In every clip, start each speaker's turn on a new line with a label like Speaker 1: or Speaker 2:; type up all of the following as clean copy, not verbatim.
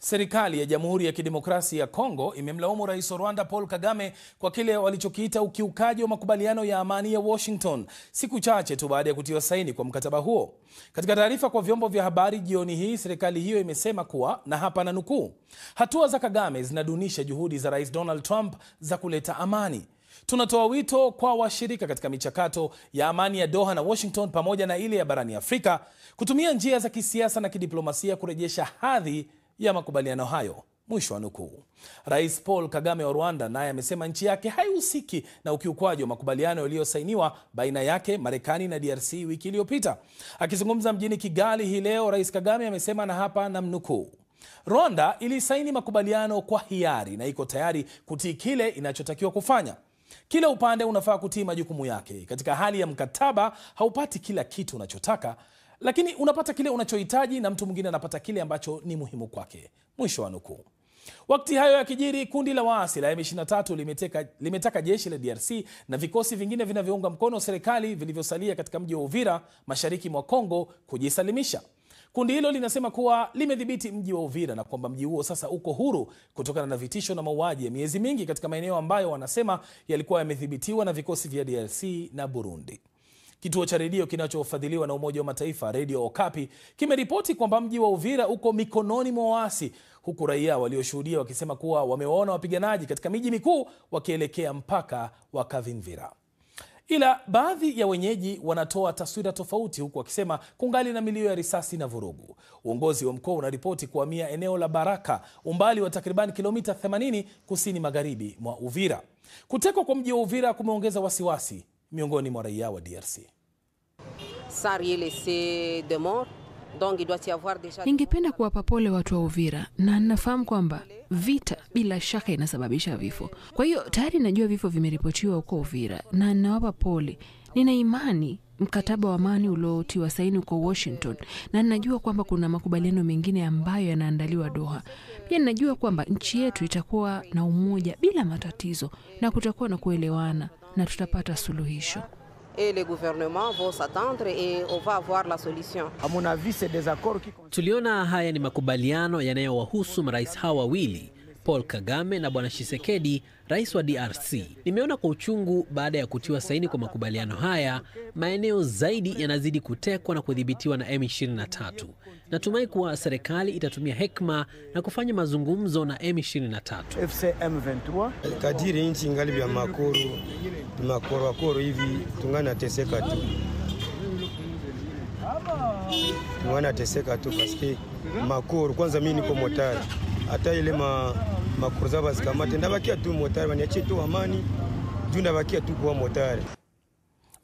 Speaker 1: Serikali ya Jamhuri ya Kidemokrasia ya Kongo imemlaumu Rais wa Rwanda Paul Kagame kwa kile walichokiita ukiukaji wa makubaliano ya amani ya Washington, siku chache tu baada ya kutiwa saini kwa mkataba huo. Katika taarifa kwa vyombo vya habari jioni hii, serikali hiyo imesema kuwa, na hapa na nukuu, hatua za Kagame zinadunisha juhudi za Rais Donald Trump za kuleta amani. Tunatoa wito kwa washirika katika michakato ya amani ya Doha na Washington pamoja na ile ya barani Afrika kutumia njia za kisiasa na kidiplomasia kurejesha hadhi ya makubaliano hayo. Mwisho wa nukuu. Rais Paul Kagame wa Rwanda naye amesema nchi yake haihusiki na ukiukwaji wa makubaliano yaliyosainiwa baina yake, Marekani na DRC wiki iliyopita. Akizungumza mjini Kigali hii leo, Rais Kagame amesema, na hapa namnukuu, Rwanda ilisaini makubaliano kwa hiari na iko tayari kutii kile inachotakiwa kufanya. Kila upande unafaa kutii majukumu yake. Katika hali ya mkataba haupati kila kitu unachotaka, lakini unapata kile unachohitaji na mtu mwingine anapata kile ambacho ni muhimu kwake. Mwisho wa nukuu. Wakati hayo yakijiri, kundi la waasi la M23 limetaka jeshi la DRC na vikosi vingine vinavyounga mkono serikali vilivyosalia katika mji wa Uvira, mashariki mwa Kongo, kujisalimisha. Kundi hilo linasema kuwa limedhibiti mji wa Uvira na kwamba mji huo sasa uko huru kutokana na vitisho na mauaji ya miezi mingi katika maeneo ambayo wanasema yalikuwa yamedhibitiwa na vikosi vya DRC na Burundi. Kituo cha redio kinachofadhiliwa na Umoja wa Mataifa, Radio Okapi, kimeripoti kwamba mji wa Uvira uko mikononi mwa waasi, huku raia walioshuhudia wakisema kuwa wamewaona wapiganaji katika miji mikuu wakielekea mpaka wa Kavimvira. Ila baadhi ya wenyeji wanatoa taswira tofauti, huku wakisema kungali na milio ya risasi na vurugu. Uongozi wa mkoa unaripoti kuhamia eneo la Baraka, umbali wa takriban kilomita 80 kusini magharibi mwa Uvira. Kutekwa kwa mji wa Uvira kumeongeza wasiwasi miongoni mwa raia wa DRC.
Speaker 2: Ningependa kuwapa pole watu wa Uvira, na ninafahamu kwamba vita bila shaka inasababisha vifo. Kwa hiyo tayari najua vifo vimeripotiwa huko Uvira na ninawapa pole. Nina imani mkataba wa amani uliotiwa saini huko Washington, na ninajua kwamba kuna makubaliano mengine ambayo yanaandaliwa Doha. Pia ninajua kwamba nchi yetu itakuwa na umoja bila matatizo na kutakuwa na kuelewana na tutapata suluhisho.
Speaker 3: Tuliona haya ni makubaliano yanayowahusu marais hawa wawili, Paul Kagame na Bwana Tshisekedi, rais wa DRC. Nimeona kwa uchungu baada ya kutiwa saini kwa makubaliano haya, maeneo zaidi yanazidi kutekwa na kudhibitiwa na M23. Natumai kuwa serikali itatumia hekima na kufanya mazungumzo na M23.
Speaker 4: Kadiri nchi ingali vya makoro hivi, tungana teseka tu. Tungana teseka tu paske makoro, kwanza mimi niko motari. Hata ile makoro zaba zikamate, ndabakia tu motari, waniachie tu amani, juu ndabakia tu kwa motari.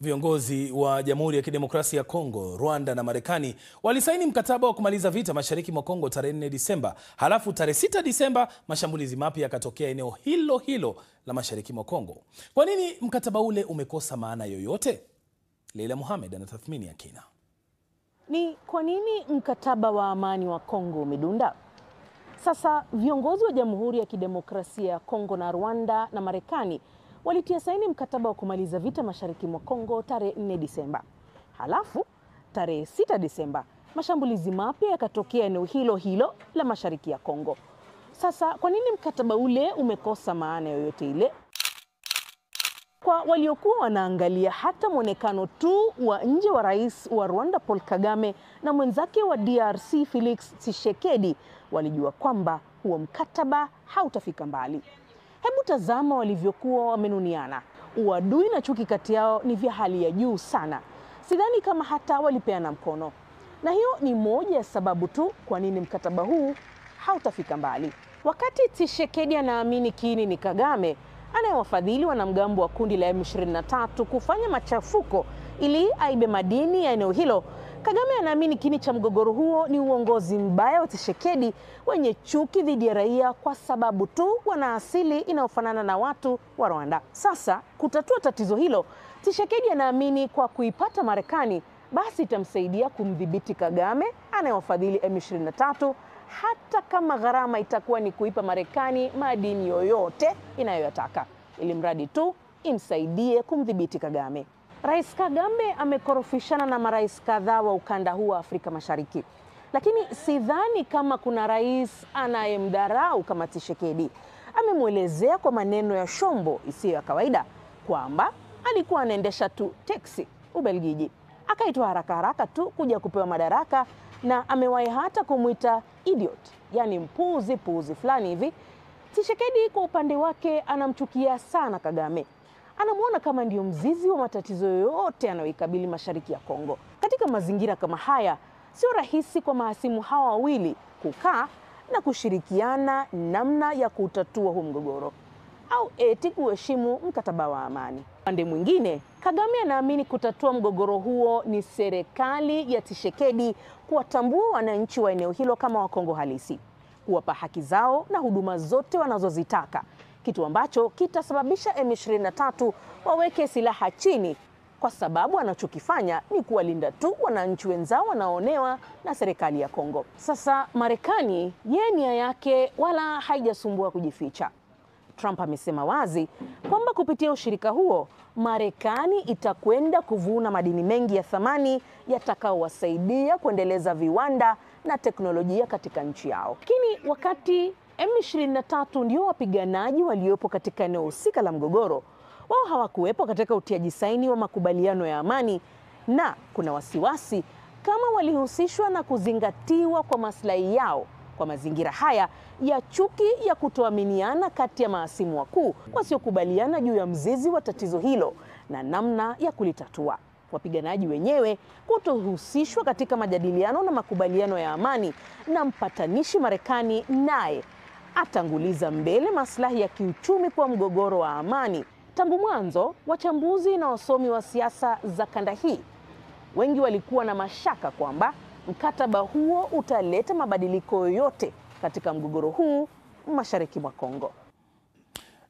Speaker 1: Viongozi wa Jamhuri ya Kidemokrasia ya Kongo, Rwanda na Marekani walisaini mkataba wa kumaliza vita mashariki mwa Kongo tarehe 4 Disemba. Halafu tarehe 6 Disemba mashambulizi mapya yakatokea eneo hilo hilo la mashariki mwa Kongo. Kwa nini mkataba ule umekosa maana yoyote? Leila Mohamed anatathmini ya kina.
Speaker 5: Ni kwa nini mkataba wa amani wa Kongo umedunda? Sasa viongozi wa Jamhuri ya Kidemokrasia ya Kongo na Rwanda na Marekani walitia saini mkataba wa kumaliza vita mashariki mwa Kongo tarehe 4 Disemba. Halafu tarehe 6 Disemba mashambulizi mapya yakatokea eneo hilo hilo la mashariki ya Kongo. Sasa kwa nini mkataba ule umekosa maana yoyote ile? Kwa waliokuwa wanaangalia hata mwonekano tu wa nje wa rais wa Rwanda Paul Kagame na mwenzake wa DRC Felix Tshisekedi, walijua kwamba huo mkataba hautafika mbali. Hebu tazama walivyokuwa wamenuniana. Uadui na chuki kati yao ni vya hali ya juu sana. Sidhani kama hata walipeana mkono. Na hiyo ni moja ya sababu tu kwa nini mkataba huu hautafika mbali. Wakati Tshisekedi anaamini kiini ni Kagame anayewafadhili wanamgambo wa kundi la M23 kufanya machafuko ili aibe madini ya eneo hilo, Kagame anaamini kiini cha mgogoro huo ni uongozi mbaya wa Tshisekedi wenye chuki dhidi ya raia kwa sababu tu wana asili inayofanana na watu wa Rwanda. Sasa kutatua tatizo hilo, Tshisekedi anaamini kwa kuipata Marekani basi itamsaidia kumdhibiti Kagame anayewafadhili M23, hata kama gharama itakuwa ni kuipa Marekani madini yoyote inayoyataka, ili mradi tu imsaidie kumdhibiti Kagame. Rais Kagame amekorofishana na marais kadhaa wa ukanda huu wa Afrika Mashariki. Lakini sidhani kama kuna rais anayemdharau kama Tshisekedi. Amemwelezea kwa maneno ya shombo isiyo ya kawaida kwamba alikuwa anaendesha tu teksi Ubelgiji, akaitwa haraka haraka tu kuja kupewa madaraka, na amewahi hata kumwita idiot, yani mpuzi fulani hivi. Tshisekedi kwa upande wake anamchukia sana Kagame. Anamuona kama ndio mzizi wa matatizo yote yanayoikabili mashariki ya Kongo. Katika mazingira kama haya, sio rahisi kwa mahasimu hawa wawili kukaa na kushirikiana namna ya kutatua huu mgogoro au eti kuheshimu mkataba wa amani. Pande mwingine, Kagame anaamini kutatua mgogoro huo ni serikali ya Tshisekedi kuwatambua wananchi wa eneo hilo kama Wakongo halisi, kuwapa haki zao na huduma zote wanazozitaka, kitu ambacho kitasababisha M23 waweke silaha chini, kwa sababu anachokifanya ni kuwalinda tu wananchi wenzao wanaonewa na serikali ya Kongo. Sasa Marekani, yeye nia yake wala haijasumbua kujificha. Trump amesema wazi kwamba kupitia ushirika huo Marekani itakwenda kuvuna madini mengi ya thamani yatakaowasaidia kuendeleza viwanda na teknolojia katika nchi yao. Lakini wakati M23 ndio wapiganaji waliopo katika eneo husika la mgogoro, wao hawakuwepo katika utiaji saini wa makubaliano ya amani, na kuna wasiwasi kama walihusishwa na kuzingatiwa kwa maslahi yao kwa mazingira haya ya chuki ya kutoaminiana kati ya mahasimu wakuu wasiokubaliana juu ya mzizi wa tatizo hilo na namna ya kulitatua. Wapiganaji wenyewe kutohusishwa katika majadiliano na makubaliano ya amani, na mpatanishi Marekani naye atanguliza mbele maslahi ya kiuchumi kwa mgogoro wa amani. Tangu mwanzo, wachambuzi na wasomi wa siasa za kanda hii wengi walikuwa na mashaka kwamba mkataba huo utaleta mabadiliko yoyote katika mgogoro huu mashariki mwa Kongo.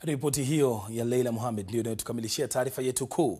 Speaker 1: Ripoti hiyo ya Leila Mohamed ndio inayotukamilishia taarifa yetu kuu.